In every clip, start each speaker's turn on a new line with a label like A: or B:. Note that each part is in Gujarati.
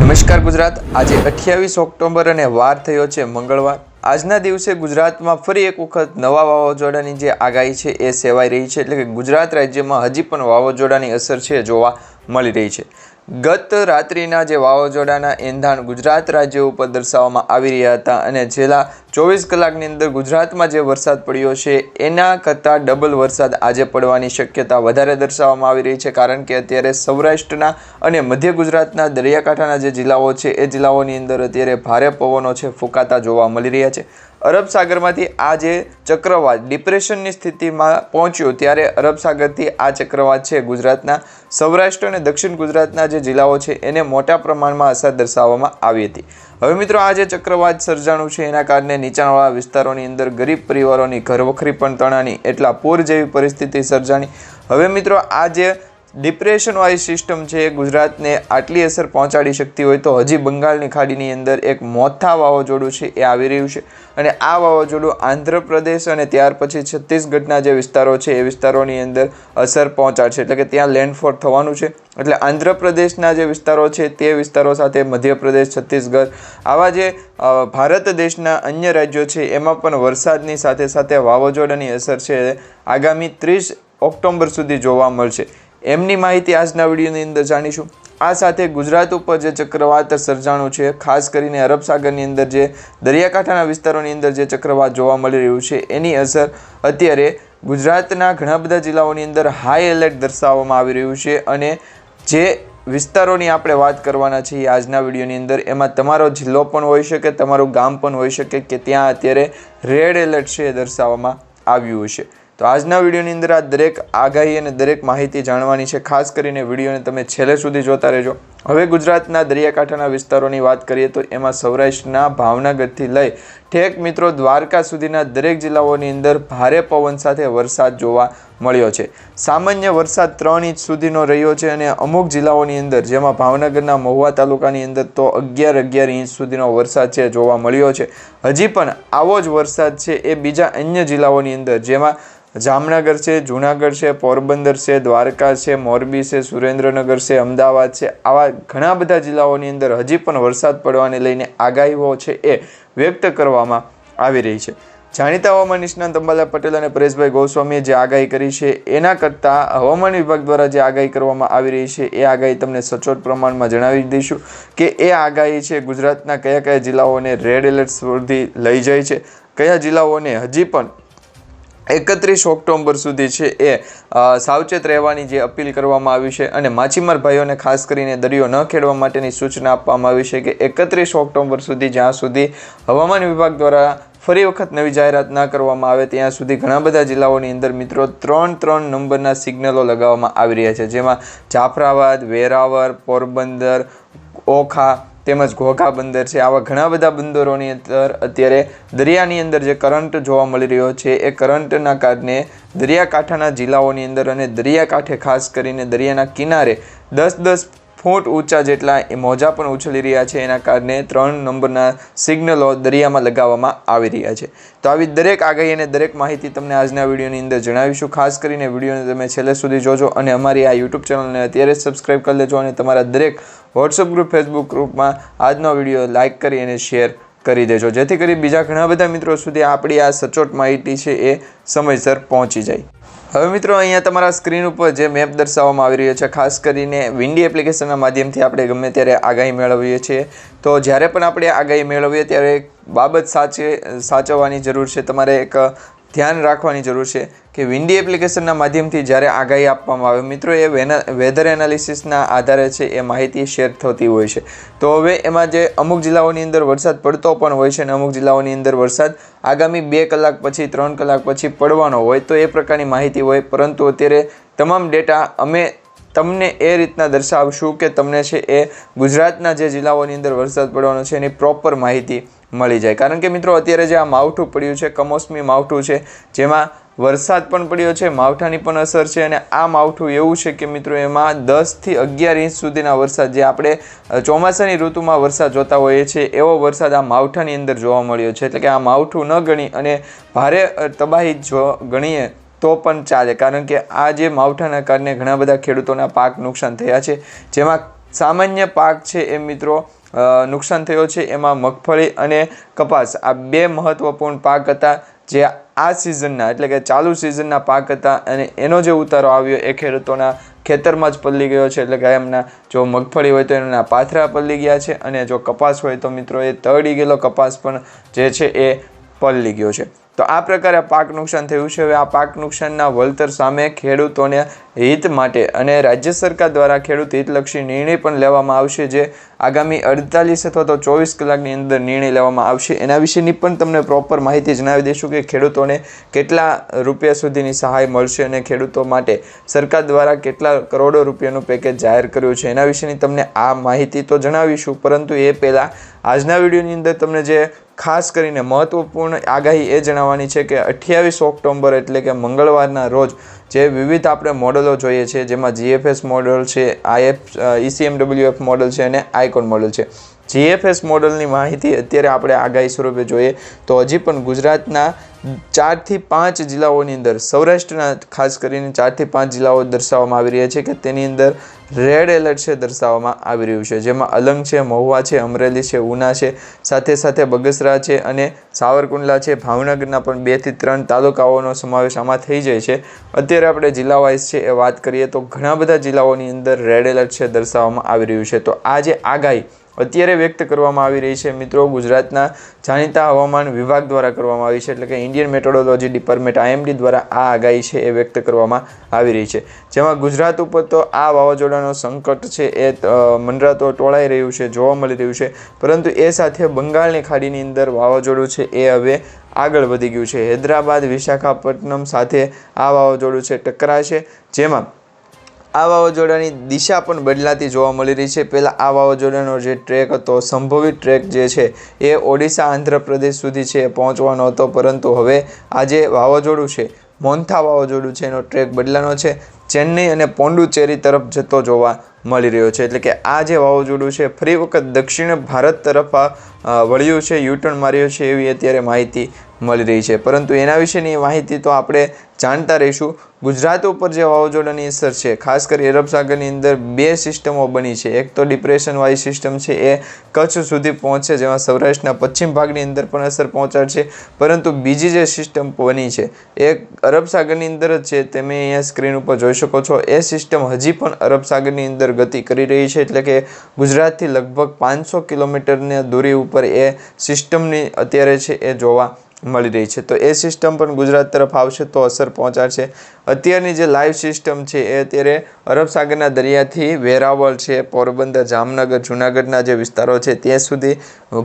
A: નમસ્કાર ગુજરાત। આજે 28 ઓક્ટોબર અને વાર થયો છે મંગળવાર। આજના દિવસે ગુજરાતમાં ફરી એક વખત નવા વાવાઝોડાની જે આગાહી છે એ સેવાઈ રહી છે, એટલે કે ગુજરાત રાજ્યમાં હજી પણ વાવાઝોડાની અસર છે જોવા મળી રહી છે। ગત રાત્રિના જે વાવાઝોડાના એંધાણ ગુજરાત રાજ્ય ઉપર દર્શાવવામાં આવી રહ્યા હતા અને છેલ્લા 24 કલાકની અંદર ગુજરાતમાં જે વરસાદ પડ્યો છે એના કરતાં ડબલ વરસાદ આજે પડવાની શક્યતા વધારે દર્શાવવામાં આવી રહી છે, કારણ કે અત્યારે સૌરાષ્ટ્રના અને મધ્ય ગુજરાતના દરિયાકાંઠાના જે જિલ્લાઓ છે એ જિલ્લાઓની અંદર અત્યારે ભારે પવનો છે ફૂંકાતા જોવા મળી રહ્યા છે। અરબ સાગરમાંથી આ જે ચક્રવાત ડિપ્રેશનની સ્થિતિમાં પહોંચ્યો ત્યારે અરબ સાગરથી આ ચક્રવાત છે ગુજરાતના સૌરાષ્ટ્ર અને દક્ષિણ ગુજરાતના જે જિલ્લાઓ છે એને મોટા પ્રમાણમાં અસર દર્શાવવામાં આવી હતી। હવે મિત્રો આ જે ચક્રવાત સર્જાણું છે એના કારણે નીચાણવાળા વિસ્તારોની અંદર ગરીબ પરિવારોની ઘરવખરી પણ તણાની, એટલા પૂર જેવી પરિસ્થિતિ સર્જાણી। હવે મિત્રો આ જે ડિપ્રેશનવાળી સિસ્ટમ છે ગુજરાતને આટલી અસર પહોંચાડી શકતી હોય તો હજી બંગાળની ખાડીની અંદર એક મોથા વાવાઝોડું છે એ આવી રહ્યું છે અને આ વાવાઝોડું આંધ્રપ્રદેશ અને ત્યાર પછી છત્તીસગઢના જે વિસ્તારો છે એ વિસ્તારોની અંદર અસર પહોંચાડશે, એટલે કે ત્યાં લેન્ડફોલ થવાનું છે। એટલે આંધ્રપ્રદેશના જે વિસ્તારો છે તે વિસ્તારો સાથે મધ્યપ્રદેશ, છત્તીસગઢ આવા જે ભારત દેશના અન્ય રાજ્યો છે એમાં પણ વરસાદની સાથે સાથે વાવાઝોડાની અસર છે આગામી 30 ઓક્ટોબર સુધી જોવા મળશે। એમની માહિતી આજના વિડીયોની અંદર જાણીશું। આ સાથે ગુજરાત ઉપર જે ચક્રવાત સર્જાણું છે, ખાસ કરીને અરબ સાગરની અંદર જે દરિયાકાંઠાના વિસ્તારોની અંદર જે ચક્રવાત જોવા મળી રહ્યું છે એની અસર અત્યારે ગુજરાતના ઘણા બધા જિલ્લાઓની અંદર હાઈ એલર્ટ દર્શાવવામાં આવી રહ્યું છે અને જે વિસ્તારોની આપણે વાત કરવાના છીએ આજના વિડીયોની અંદર એમાં તમારો જિલ્લો પણ હોઈ શકે, તમારું ગામ પણ હોઈ શકે કે ત્યાં અત્યારે રેડ એલર્ટ છે દર્શાવવામાં આવ્યું છે। તો આજના વિડીયોની અંદર આ દરેક આગાહી અને દરેક માહિતી જાણવાની છે, ખાસ કરીને વિડીયોને તમે છેલ્લે સુધી જોતા રહેજો। હવે ગુજરાતના દરિયાકાંઠાના વિસ્તારોની વાત કરીએ તો એમાં સૌરાષ્ટ્રના ભાવનગરથી લઈ ઠેક મિત્રો દ્વારકા સુધીના દરેક જિલ્લાઓની અંદર ભારે પવન સાથે વરસાદ જોવા મળ્યો છે। સામાન્ય વરસાદ 3 ઇંચ સુધીનો રહ્યો છે અને અમુક જિલ્લાઓની અંદર જેમાં ભાવનગરના મહુવા તાલુકાની અંદર તો 11 ઇંચ સુધીનો વરસાદ છે જોવા મળ્યો છે। હજી પણ આવો જ વરસાદ છે એ બીજા અન્ય જિલ્લાઓની અંદર જેમાં જામનગર છે, જૂનાગઢ છે, પોરબંદર છે, દ્વારકા છે, મોરબી છે, સુરેન્દ્રનગર છે, અમદાવાદ છે, આવા ઘણા બધા જિલ્લાઓની અંદર હજી પણ વરસાદ પડવાને લઈને આગાહીઓ છે એ વ્યક્ત કરવામાં આવી રહી છે। જાણીતા હવામાન નિષ્ણાત અંબાલાલ પટેલ અને પરેશભાઈ ગોસ્વામીએ જે આગાહી કરી છે એના કરતાં હવામાન વિભાગ દ્વારા જે આગાહી કરવામાં આવી રહી છે એ આગાહી તમને સચોટ પ્રમાણમાં જણાવી દઈશું કે એ આગાહી છે ગુજરાતના કયા કયા જિલ્લાઓને રેડ એલર્ટ સુધી લઈ જાય છે, કયા જિલ્લાઓને હજી પણ 31 ઓક્ટોબર સુધી છે એ સાવચેત રહેવાની જે અપીલ કરવામાં આવી છે અને માછીમાર ભાઈઓને ખાસ કરીને દરિયો ન ખેડવા માટેની સૂચના આપવામાં આવી છે કે 31 ઓક્ટોબર સુધી જ્યાં સુધી હવામાન વિભાગ દ્વારા ફરી વખત નવી જાહેરાત ના કરવામાં આવે ત્યાં સુધી ઘણા બધા જિલ્લાઓની અંદર મિત્રો 3 નંબરના સિગ્નલો લગાવવામાં આવી રહ્યા છે, જેમાં જાફરાબાદ, વેરાવળ, પોરબંદર, ઓખા તેમજ ઘોઘા બંદર છે। આવા ઘણા બધા બંદરોની અંદર અત્યારે દરિયાની અંદર જે કરંટ જોવા મળી રહ્યો છે એ કરંટના કારણે દરિયાકાંઠાના જિલ્લાઓની અંદર અને દરિયાકાંઠે ખાસ કરીને દરિયાના કિનારે 10 ફૂટ ઊંચા જેટલા એ મોજા પણ ઉછળી રહ્યા છે, એના કારણે 3 નંબરના સિગ્નલો દરિયામાં લગાવવામાં આવી રહ્યા છે। તો આવી દરેક આગાહી અને દરેક માહિતી તમને આજના વિડીયોની અંદર જણાવીશું। ખાસ કરીને વિડીયોને તમે છેલ્લે સુધી જોજો અને અમારી આ યુટ્યુબ ચેનલને અત્યારે સબસ્ક્રાઈબ કરી લેજો અને તમારા દરેક વોટ્સઅપ ગ્રુપ, ફેસબુક ગ્રુપમાં આજનો વિડીયો લાઇક કરી અને શેર કરી દેજો, જેથી કરી બીજા ઘણા બધા મિત્રો સુધી આપણી આ સચોટ માહિતી છે એ સમયસર પહોંચી જાય। હવે મિત્રો અહીંયા તમારા સ્ક્રીન ઉપર જે મેપ દર્શાવવામાં આવી રહ્યો છે, ખાસ કરીને વિન્ડી એપ્લિકેશનના માધ્યમથી આપણે ગમે ત્યારે આગાહી મેળવીએ છીએ। તો જ્યારે પણ આપણે આગાહી મેળવીએ ત્યારે એક બાબત સાચવવાની જરૂર છે, તમારે એક ધ્યાન રાખવાની જરૂર છે કે વિન્ડી એપ્લિકેશનના માધ્યમથી જ્યારે આગાહી આપવામાં આવે મિત્રો એ વેધર એનાલિસિસના આધારે છે એ માહિતી શેર થતી હોય છે। તો હવે એમાં જે અમુક જિલ્લાઓની અંદર વરસાદ પડતો પણ હોય છે અને અમુક જિલ્લાઓની અંદર વરસાદ આગામી 2 કલાક પછી 3 કલાક પછી પડવાનો હોય તો એ પ્રકારની માહિતી હોય, પરંતુ અત્યારે તમામ ડેટા અમે તમને એ રીતના દર્શાવશું કે તમને છે એ ગુજરાતના જે જિલ્લાઓની અંદર વરસાદ પડવાનો છે એની પ્રોપર માહિતી મળી જાય। કારણ કે મિત્રો અત્યારે જે આ માવઠું પડ્યું છે, કમોસમી માવઠું છે, જેમાં વરસાદ પણ પડ્યો છે, માવઠાની પણ અસર છે અને આ માવઠું એવું છે કે મિત્રો એમાં 10 થી 11 ઇંચ સુધીના વરસાદ જે આપણે ચોમાસાની ઋતુમાં વરસાદ જોતા હોઈએ છીએ એવો વરસાદ આ માવઠાની અંદર જોવા મળ્યો છે। એટલે કે આ માવઠું ન ગણી અને ભારે તબાહી જો ગણીએ તો પણ ચાલે, કારણ કે આ જે માવઠાના કારણે ઘણા બધા ખેડૂતોના પાક નુકસાન થયા છે, જેમાં સામાન્ય પાક છે એ મિત્રો નુકસાન થયો છે, એમાં મગફળી અને કપાસ આ બે મહત્વપૂર્ણ પાક હતા જે આ સિઝનના એટલે કે ચાલુ સિઝનના પાક હતા અને એનો જે ઉતારો આવ્યો એ ખેડૂતોના ખેતરમાં જ પલળી ગયો છે. એટલે કે એમના જો મગફળી હોય તો એના પાથરા પલળી ગયા છે અને જો કપાસ હોય તો મિત્રો એ તળી ગયેલો કપાસ પણ જે છે એ પલળી ગયો છે. તો આ પ્રકારે પાક નુકસાન થયું છે. હવે આ પાક નુકસાનના વળતર સામે ખેડૂતોને હિત માટે અને રાજ્ય સરકાર દ્વારા ખેડૂત હિતલક્ષી નિર્ણય પણ લેવામાં આવશે, જે આગામી 48 અથવા તો 24 કલાકની અંદર નિર્ણય લેવામાં આવશે. એના વિશેની પણ તમને પ્રોપર માહિતી જણાવી દઈશું કે ખેડૂતોને કેટલા રૂપિયા સુધીની સહાય મળશે અને ખેડૂતો માટે સરકાર દ્વારા કેટલા કરોડો રૂપિયાનું પેકેજ જાહેર કર્યું છે એના વિશેની તમને આ માહિતી તો જણાવીશું. પરંતુ એ પહેલાં આજના વિડીયોની અંદર તમને જે ખાસ કરીને મહત્વપૂર્ણ આગાહી એ જણાવવાની છે કે 28 ઓક્ટોબર એટલે કે મંગળવારના રોજ જે વિવિધ આપણે મોડલો જોઈએ છે, જેમાં GFS મોડલ છે, ECMWF મોડલ છે અને આઇકોન મોડલ છે. GFS મોડલની માહિતી અત્યારે આપણે આગાહી સ્વરૂપે જોઈએ તો હજી પણ ગુજરાતના 4 થી 5 જિલ્લાઓની અંદર, સૌરાષ્ટ્રના ખાસ કરીને 4 થી 5 જિલ્લાઓ દર્શાવવામાં આવી રહ્યા છે કે તેની અંદર રેડ એલર્ટ છે દર્શાવવામાં આવી રહ્યું છે, જેમાં અલંગ છે, મહુવા છે, અમરેલી છે, ઉના છે, સાથે સાથે બગસરા છે અને સાવરકુંડલા છે, ભાવનગરના પણ 2 થી 3 તાલુકાઓનો સમાવેશ આમાં થઈ જાય છે. અત્યારે આપણે જિલ્લા વાઇઝ છે એ વાત કરીએ તો ઘણા બધા જિલ્લાઓની અંદર રેડ એલર્ટ છે દર્શાવવામાં આવી રહ્યું છે. તો આ જે આગાહી અત્યારે વ્યક્ત કરવામાં આવી રહી છે મિત્રો ગુજરાતના જાણીતા હવામાન વિભાગ દ્વારા કરવામાં આવી છે, એટલે કે ઇન્ડિયન મેટ્રોલોજી ડિપાર્ટમેન્ટ IMD દ્વારા આ આગાહી છે એ વ્યક્ત કરવામાં આવી રહી છે, જેમાં ગુજરાત ઉપર તો આ વાવાઝોડાનો સંકટ છે એ મંડરાતો ટોળાઈ રહ્યું છે, જોવા મળી રહ્યું છે. પરંતુ એ સાથે બંગાળની ખાડીની અંદર વાવાઝોડું છે એ હવે આગળ વધી ગયું છે. હૈદરાબાદ, વિશાખાપટ્ટનમ સાથે આ વાવાઝોડું છે ટકરાશે, જેમાં આ વાવાઝોડાની દિશા પણ બદલાતી જોવા મળી રહી છે. પહેલાં આ વાવાઝોડાનો જે ટ્રેક હતો, સંભવિત ટ્રેક જે છે એ ઓડિશા, આંધ્રપ્રદેશ સુધી છે પહોંચવાનો હતો, પરંતુ હવે આ જે વાવાઝોડું છે, મોન્થા વાવાઝોડું છે, એનો ટ્રેક બદલાનો છે, ચેન્નઈ અને પોંડુચેરી તરફ જતો જોવા મળી રહ્યો છે. એટલે કે આ જે વાવાઝોડું છે ફરી વખત દક્ષિણ ભારત તરફ વળ્યું છે, યુટર્ન માર્યો છે એવી અત્યારે માહિતી મળી રહી છે. પરંતુ એના વિશેની માહિતી તો આપણે જાણતા રહીશું. ગુજરાત ઉપર જે વાવાઝોડાની અસર છે, ખાસ કરી અરબ સાગરની અંદર 2 સિસ્ટમો બની છે. એક તો ડિપ્રેશનવાળી સિસ્ટમ છે એ કચ્છ સુધી પહોંચે, જેમાં સૌરાષ્ટ્રના પશ્ચિમ ભાગની અંદર પણ અસર પહોંચાડશે. પરંતુ બીજી જે સિસ્ટમ બની છે એ અરબ સાગરની અંદર જ છે, તમે અહીંયા સ્ક્રીન ઉપર જોઈ શકો છો. એ સિસ્ટમ હજી પણ અરબ સાગરની અંદર ગતિ કરી રહી છે, એટલે કે ગુજરાતથી લગભગ 500 કિલોમીટરની દૂરી ઉપર એ સિસ્ટમની અત્યારે છે એ જોવા મળી રહી છે. તો એ સિસ્ટમ પણ ગુજરાત તરફ આવશે તો અસર પહોંચાડશે. અત્યારની જે લાઈવ સિસ્ટમ છે એ અત્યારે અરબ સાગરના દરિયાથી વેરાવળ છે, પોરબંદર, જામનગર, જૂનાગઢના જે વિસ્તારો છે ત્યાં સુધી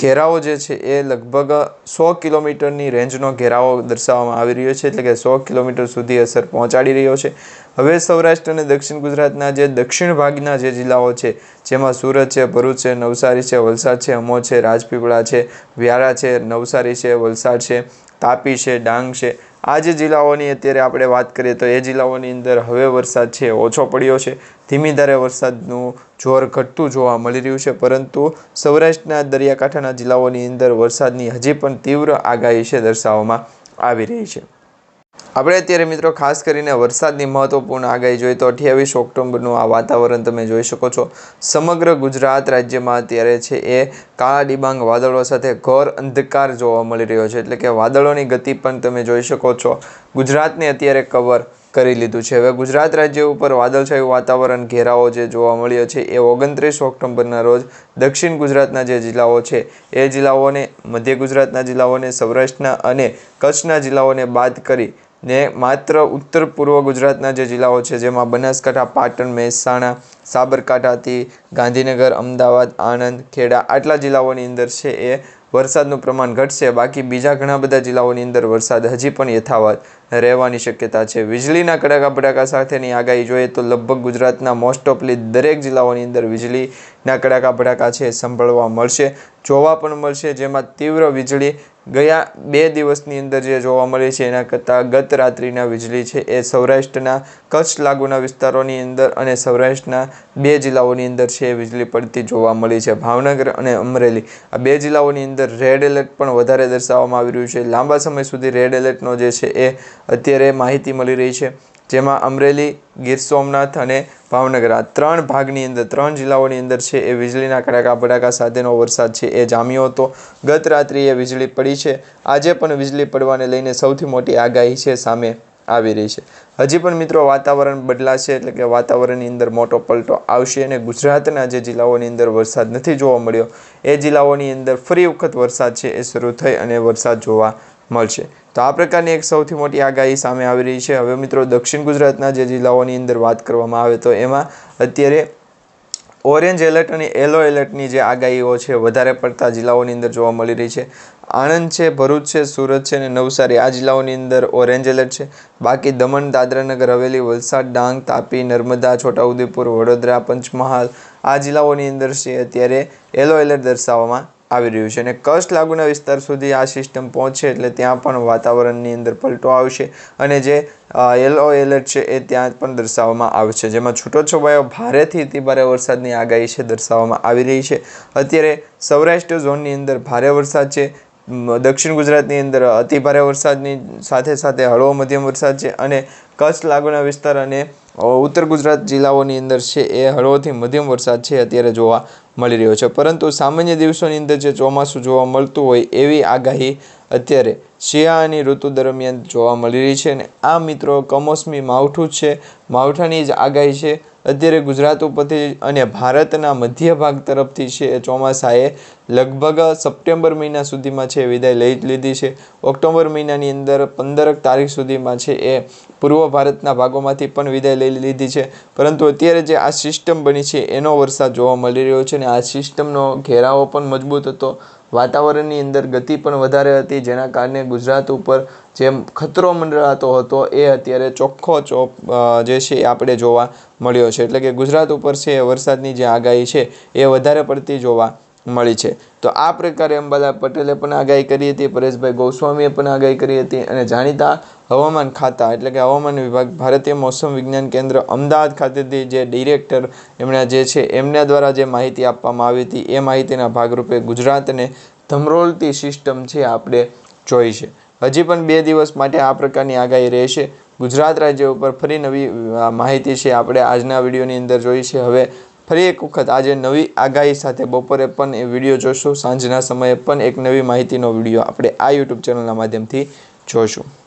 A: ઘેરાવો જે છે એ લગભગ 100 કિલોમીટરની રેન્જનો ઘેરાવો દર્શાવવામાં આવી રહ્યો છે, એટલે કે 100 કિલોમીટર સુધી અસર પહોંચાડી રહ્યો છે. હવે સૌરાષ્ટ્ર અને દક્ષિણ ગુજરાતના જે દક્ષિણ ભાગના જે જિલ્લાઓ છે, જેમાં સુરત છે, ભરૂચ છે, નવસારી છે, વલસાડ છે, અમોદ છે, રાજપીપળા છે, વ્યારા છે, નવસારી છે, વલસાડ છે, તાપી છે, ડાંગ છે, આ જે જિલ્લાઓની અત્યારે આપણે વાત કરીએ તો એ જિલ્લાઓની અંદર હવે વરસાદ છે ઓછો પડ્યો છે. ધીમી ધારે વરસાદનું જોર ઘટતું જોવા મળી રહ્યું છે, પરંતુ સૌરાષ્ટ્રના દરિયાકાંઠાના જિલ્લાઓની અંદર વરસાદની હજી પણ તીવ્ર આગાહી છે દર્શાવવામાં આવી રહી છે. આપણે અત્યારે મિત્રો ખાસ કરીને વરસાદની મહત્વપૂર્ણ આગાહી જોઈએ તો 28 ઓક્ટોબરનું આ વાતાવરણ તમે જોઈ શકો છો. સમગ્ર ગુજરાત રાજ્યમાં અત્યારે છે એ કાળા ડિબાંગ વાદળો સાથે ઘોર અંધકાર જોવા મળી રહ્યો છે, એટલે કે વાદળોની ગતિ પણ તમે જોઈ શકો છો ગુજરાતને અત્યારે કવર કરી લીધું છે. હવે ગુજરાત રાજ્ય ઉપર વાદળછાયું વાતાવરણ ઘેરાવો જે જોવા મળ્યો છે એ 29 ઓક્ટોબરના રોજ દક્ષિણ ગુજરાતના જે જિલ્લાઓ છે એ જિલ્લાઓને, મધ્ય ગુજરાતના જિલ્લાઓને, સૌરાષ્ટ્રના અને કચ્છના જિલ્લાઓને બાદ કરી ને માત્ર ઉત્તર પૂર્વ ગુજરાતના જે જિલ્લાઓ છે, જેમાં બનાસકાંઠા, પાટણ, મહેસાણા, સાબરકાંઠાથી ગાંધીનગર, અમદાવાદ, આણંદ, ખેડા આટલા જિલ્લાઓની અંદર છે એ વરસાદનું પ્રમાણ ઘટશે. બાકી બીજા ઘણા બધા જિલ્લાઓની અંદર વરસાદ હજી પણ યથાવત રહેવાની શક્યતા છે. વીજળીના કડાકા ભડાકા સાથેની આગાહી જોઈએ તો લગભગ ગુજરાતના મોસ્ટ ઓફલી દરેક જિલ્લાઓની અંદર વીજળીના કડાકા ભડાકા છે સંભળવા મળશે, જોવા પણ મળશે, જેમાં તીવ્ર વીજળી ગયા 2 દિવસની અંદર જે જોવા મળે છે એના કરતાં ગત રાત્રિના વીજળી છે એ સૌરાષ્ટ્રના કચ્છ લાગુના વિસ્તારોની અંદર અને સૌરાષ્ટ્રના 2 જિલ્લાઓની અંદર છે વીજળી પડતી જોવા મળી છે. ભાવનગર અને અમરેલી આ 2 જિલ્લાઓની અંદર રેડ એલર્ટ પણ વધારે દર્શાવવામાં આવી રહ્યું છે. લાંબા સમય સુધી રેડ એલર્ટનો જે છે એ અત્યારે માહિતી મળી રહી છે. જેમાં અમરેલી, ગીર સોમનાથ અને ભાવનગર આ 3 ભાગની અંદર 3 જિલ્લાઓની અંદર છે એ વીજળીના કડાકા ભડાકા સાથેનો વરસાદ છે એ જામ્યો હતો। ગત રાત્રિએ વીજળી પડી છે। આજે પણ વીજળી પડવાને લઈને સૌથી મોટી આગાહી છે સામે આવી રહી છે। હજી પણ મિત્રો વાતાવરણ બદલાશે, એટલે કે વાતાવરણની અંદર મોટો પલટો આવશે અને ગુજરાતના જે જિલ્લાઓની અંદર વરસાદ નથી જોવા મળ્યો એ જિલ્લાઓની અંદર ફરી વખત વરસાદ છે એ શરૂ થઈ અને વરસાદ જોવા મળશે। તો આ પ્રકારની એક સૌથી મોટી આગાહી સામે આવી રહી છે। હવે મિત્રો દક્ષિણ ગુજરાતના જે જિલ્લાઓની અંદર વાત કરવામાં આવે તો એમાં અત્યારે ઓરેન્જ એલર્ટ અને યલો એલર્ટની જે આગાહીઓ છે વધારે પડતા જિલ્લાઓની અંદર જોવા મળી રહી છે। આણંદ છે, ભરૂચ છે, સુરત છે અને નવસારી આ જિલ્લાઓની અંદર ઓરેન્જ એલર્ટ છે। બાકી દમણ, દાદરા નગર હવેલી, વલસાડ, ડાંગ, તાપી, નર્મદા, છોટાઉદેપુર, વડોદરા, પંચમહાલ આ જિલ્લાઓની અંદર છે અત્યારે યલો એલર્ટ દર્શાવવામાં આવી રહ્યું છે અને કચ્છ લાગુના વિસ્તાર સુધી આ સિસ્ટમ પહોંચશે એટલે ત્યાં પણ વાતાવરણની અંદર પલટો આવશે અને જે યલો એલર્ટ છે એ ત્યાં પણ દર્શાવવામાં આવશે, જેમાં છૂટોછવાયો ભારેથી અતિભારે વરસાદની આગાહી છે દર્શાવવામાં આવી રહી છે। અત્યારે સૌરાષ્ટ્ર ઝોનની અંદર ભારે વરસાદ છે, દક્ષિણ ગુજરાતની અંદર અતિભારે વરસાદની સાથે સાથે હળવો મધ્યમ વરસાદ છે અને કચ્છ લાગુના વિસ્તાર અને ઉત્તર ગુજરાત જિલ્લાઓની અંદર છે એ હળવોથી મધ્યમ વરસાદ છે અત્યારે જોવા મળી રહ્યો છે। પરંતુ સામાન્ય દિવસોની અંદર જે ચોમાસું જોવા મળતું હોય એવી આગાહી અત્યારે શિયાળાની ઋતુ દરમિયાન જોવા મળી રહી છે અને આ મિત્રો કમોસમી માવઠું છે, માવઠાની જ આગાહી છે અત્યારે ગુજરાત ઉપરથી અને ભારતના મધ્ય ભાગ તરફથી છે એ ચોમાસાએ લગભગ સપ્ટેમ્બર મહિના સુધીમાં છે વિદાય લઈ લીધી છે। ઓક્ટોબર મહિનાની અંદર 15 તારીખ સુધીમાં છે એ પૂર્વ ભારતના ભાગોમાંથી પણ વિદાય લઈ લીધી છે, પરંતુ અત્યારે જે આ સિસ્ટમ બની છે એનો વરસાદ જોવા મળી રહ્યો છે અને આ સિસ્ટમનો ઘેરાવો પણ મજબૂત હતો, વાતાવરણની અંદર ગતિ પણ વધારે હતી, જેના કારણે ગુજરાત ઉપર જે ખતરો મંડરાતો હતો એ અત્યારે ચોખ્ખો જે છે એ આપણે જોવા મળ્યો છે। એટલે કે ગુજરાત ઉપર છે એ વરસાદની જે આગાહી છે એ વધારે પડતી જોવા મળી છે। તો આ પ્રકારે અંબાલાલ પટેલે પણ આગાહી કરી હતી, પરેશભાઈ ગોસ્વામીએ પણ આગાહી કરી હતી અને જાણીતા હવામાન ખાતા એટલે કે હવામાન વિભાગ ભારતીય મોસમ વિજ્ઞાન કેન્દ્ર અમદાવાદ ખાતેથી જે ડિરેક્ટર એમના જે છે એમના દ્વારા જે માહિતી આપવામાં આવી હતી એ માહિતીના ભાગરૂપે ગુજરાતને ધમરોળતી સિસ્ટમ છે આપણે જોઈ છે। હજી પણ 2 દિવસ માટે આ પ્રકારની આગાહી રહેશે। ગુજરાત રાજ્ય ઉપર ફરી નવી માહિતી છે આપણે આજના વિડીયોની અંદર જોઈ છે। હવે ફરી એક વખત આજે નવી આગાહી સાથે બપોરે પણ એ વિડીયો જોશું, સાંજના સમયે પણ એક નવી માહિતીનો વિડીયો આપણે આ યુટ્યુબ ચેનલના માધ્યમથી જોશું।